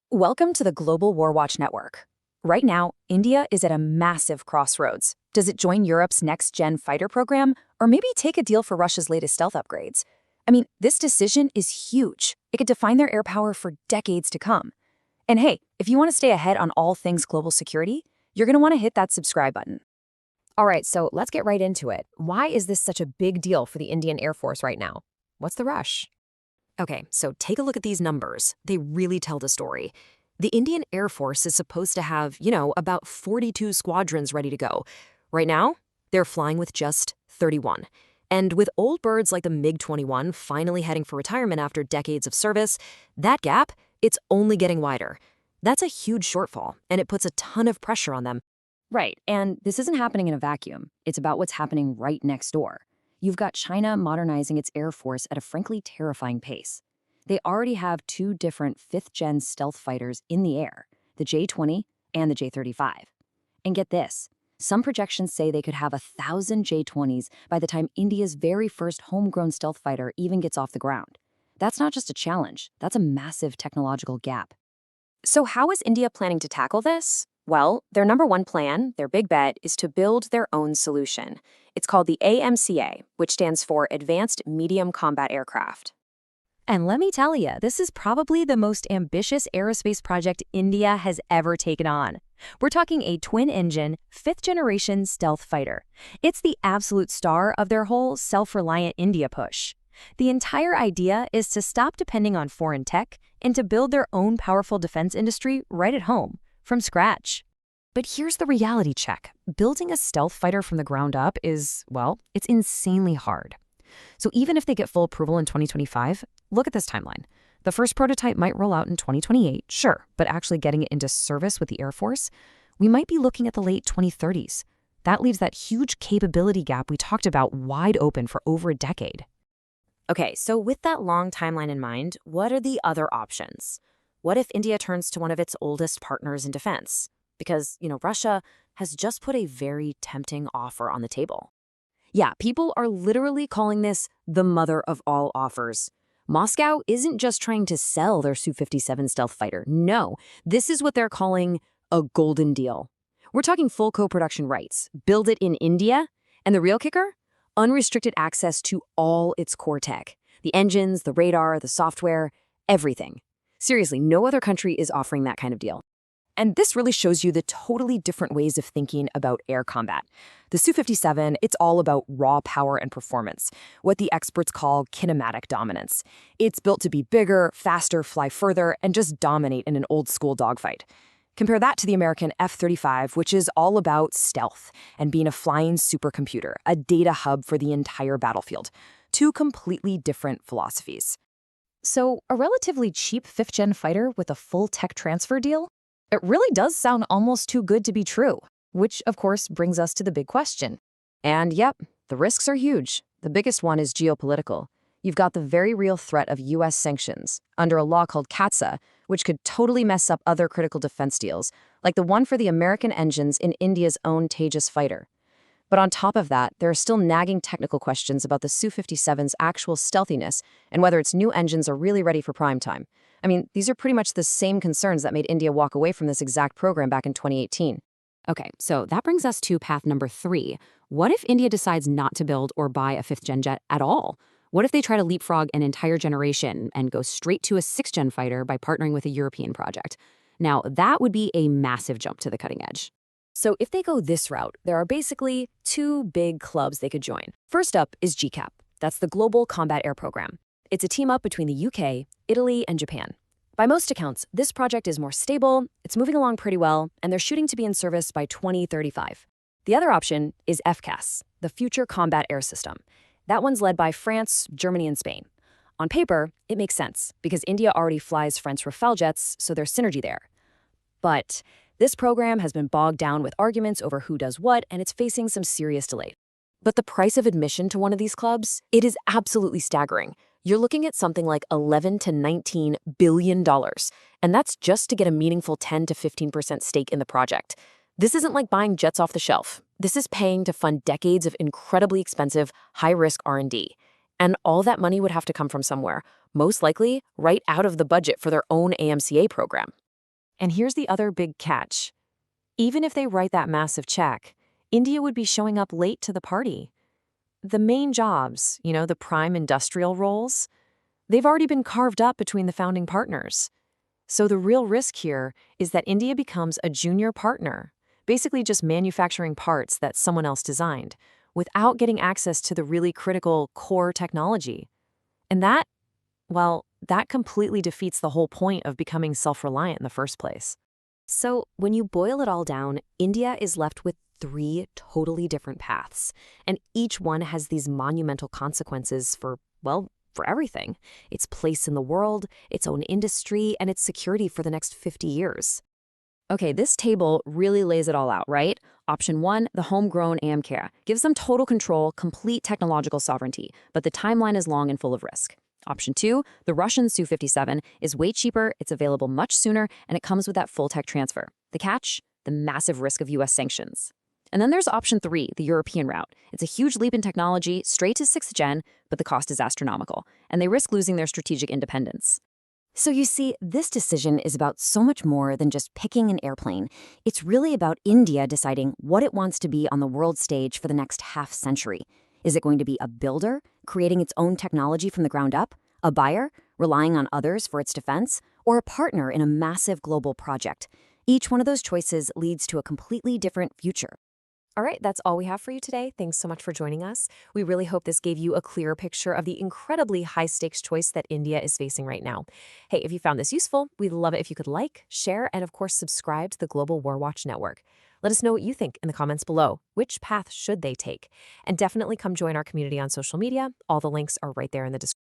Welcome to the Global War Watch Network. Right now, India is at a massive crossroads. Does it join Europe's next-gen fighter program, or maybe take a deal for Russia's latest stealth upgrades? I mean, this decision is huge. It could define their air power for decades to come. And hey, if you want to stay ahead on all things global security, you're going to want to hit that subscribe button. All right, so let's get right into it. Why is this such a big deal for the Indian Air Force right now? What's the rush? Okay, so take a look at these numbers. They really tell the story. The Indian Air Force is supposed to have, about 42 squadrons ready to go. Right now, they're flying with just 31. And with old birds like the MiG-21 finally heading for retirement after decades of service, that gap, it's only getting wider. That's a huge shortfall, and it puts a ton of pressure on them. Right, and this isn't happening in a vacuum. It's about what's happening right next door. You've got China modernizing its air force at a frankly terrifying pace. They already have two different fifth-gen stealth fighters in the air, the J-20 and the J-35. And get this, some projections say they could have 1,000 J-20s by the time India's very first homegrown stealth fighter even gets off the ground. That's not just a challenge, that's a massive technological gap. So how is India planning to tackle this? Well, their number one plan, their big bet, is to build their own solution. It's called the AMCA, which stands for Advanced Medium Combat Aircraft. And let me tell you, this is probably the most ambitious aerospace project India has ever taken on. We're talking a twin-engine, fifth-generation stealth fighter. It's the absolute star of their whole self-reliant India push. The entire idea is to stop depending on foreign tech and to build their own powerful defense industry right at home, from scratch. But here's the reality check. Building a stealth fighter from the ground up is, well, it's insanely hard. So even if they get full approval in 2025, look at this timeline. The first prototype might roll out in 2028, sure, but actually getting it into service with the Air Force, we might be looking at the late 2030s. That leaves that huge capability gap we talked about wide open for over a decade. Okay, so with that long timeline in mind, what are the other options? What if India turns to one of its oldest partners in defense? Because, Russia has just put a very tempting offer on the table. Yeah, people are literally calling this the mother of all offers. Moscow isn't just trying to sell their Su-57 stealth fighter. No, this is what they're calling a golden deal. We're talking full co-production rights, build it in India, and the real kicker? Unrestricted access to all its core tech. The engines, the radar, the software, everything. Seriously, no other country is offering that kind of deal. And this really shows you the totally different ways of thinking about air combat. The Su-57, it's all about raw power and performance, what the experts call kinematic dominance. It's built to be bigger, faster, fly further, and just dominate in an old-school dogfight. Compare that to the American F-35, which is all about stealth and being a flying supercomputer, a data hub for the entire battlefield. Two completely different philosophies. So, a relatively cheap fifth-gen fighter with a full tech transfer deal? It really does sound almost too good to be true, which, of course, brings us to the big question. And yep, the risks are huge. The biggest one is geopolitical. You've got the very real threat of U.S. sanctions under a law called CAATSA, which could totally mess up other critical defense deals, like the one for the American engines in India's own Tejas fighter. But on top of that, there are still nagging technical questions about the Su-57's actual stealthiness and whether its new engines are really ready for prime time. I mean, these are pretty much the same concerns that made India walk away from this exact program back in 2018. Okay, so that brings us to path number 3. What if India decides not to build or buy a 5th-gen jet at all? What if they try to leapfrog an entire generation and go straight to a 6th-gen fighter by partnering with a European project? Now, that would be a massive jump to the cutting edge. So if they go this route, there are basically two big clubs they could join. First up is gcap. That's the Global Combat Air Program. It's a team-up between the UK, Italy, and Japan. By most accounts, this project is more stable, it's moving along pretty well, and they're shooting to be in service by 2035. The other option is FCAS, the Future Combat Air System. That one's led by France, Germany, and Spain. On paper, it makes sense, because India already flies French Rafale jets, so there's synergy there. But this program has been bogged down with arguments over who does what, and it's facing some serious delay. But the price of admission to one of these clubs, it is absolutely staggering. You're looking at something like $11 to $19 billion, and that's just to get a meaningful 10 to 15% stake in the project. This isn't like buying jets off the shelf. This is paying to fund decades of incredibly expensive, high-risk R&D. And all that money would have to come from somewhere, most likely right out of the budget for their own AMCA program. And here's the other big catch. Even if they write that massive check, India would be showing up late to the party. The main jobs, the prime industrial roles, they've already been carved up between the founding partners. So the real risk here is that India becomes a junior partner, basically just manufacturing parts that someone else designed, without getting access to the really critical core technology. And that completely defeats the whole point of becoming self-reliant in the first place. So when you boil it all down, India is left with 3 totally different paths, and each one has these monumental consequences for everything. Its place in the world, its own industry, and its security for the next 50 years. Okay, this table really lays it all out, right? Option 1, the homegrown AMCA, gives them total control, complete technological sovereignty, but the timeline is long and full of risk. Option 2, the Russian Su-57, is way cheaper, it's available much sooner, and it comes with that full tech transfer. The catch? The massive risk of US sanctions. And then there's option 3, the European route. It's a huge leap in technology, straight to 6th gen, but the cost is astronomical, and they risk losing their strategic independence. So you see, this decision is about so much more than just picking an airplane. It's really about India deciding what it wants to be on the world stage for the next half-century. Is it going to be a builder, creating its own technology from the ground up? A buyer, relying on others for its defense? Or a partner in a massive global project? Each one of those choices leads to a completely different future. All right, that's all we have for you today. Thanks so much for joining us. We really hope this gave you a clearer picture of the incredibly high-stakes choice that India is facing right now. Hey, if you found this useful, we'd love it if you could like, share, and of course, subscribe to the Global War Watch Network. Let us know what you think in the comments below. Which path should they take? And definitely come join our community on social media. All the links are right there in the description.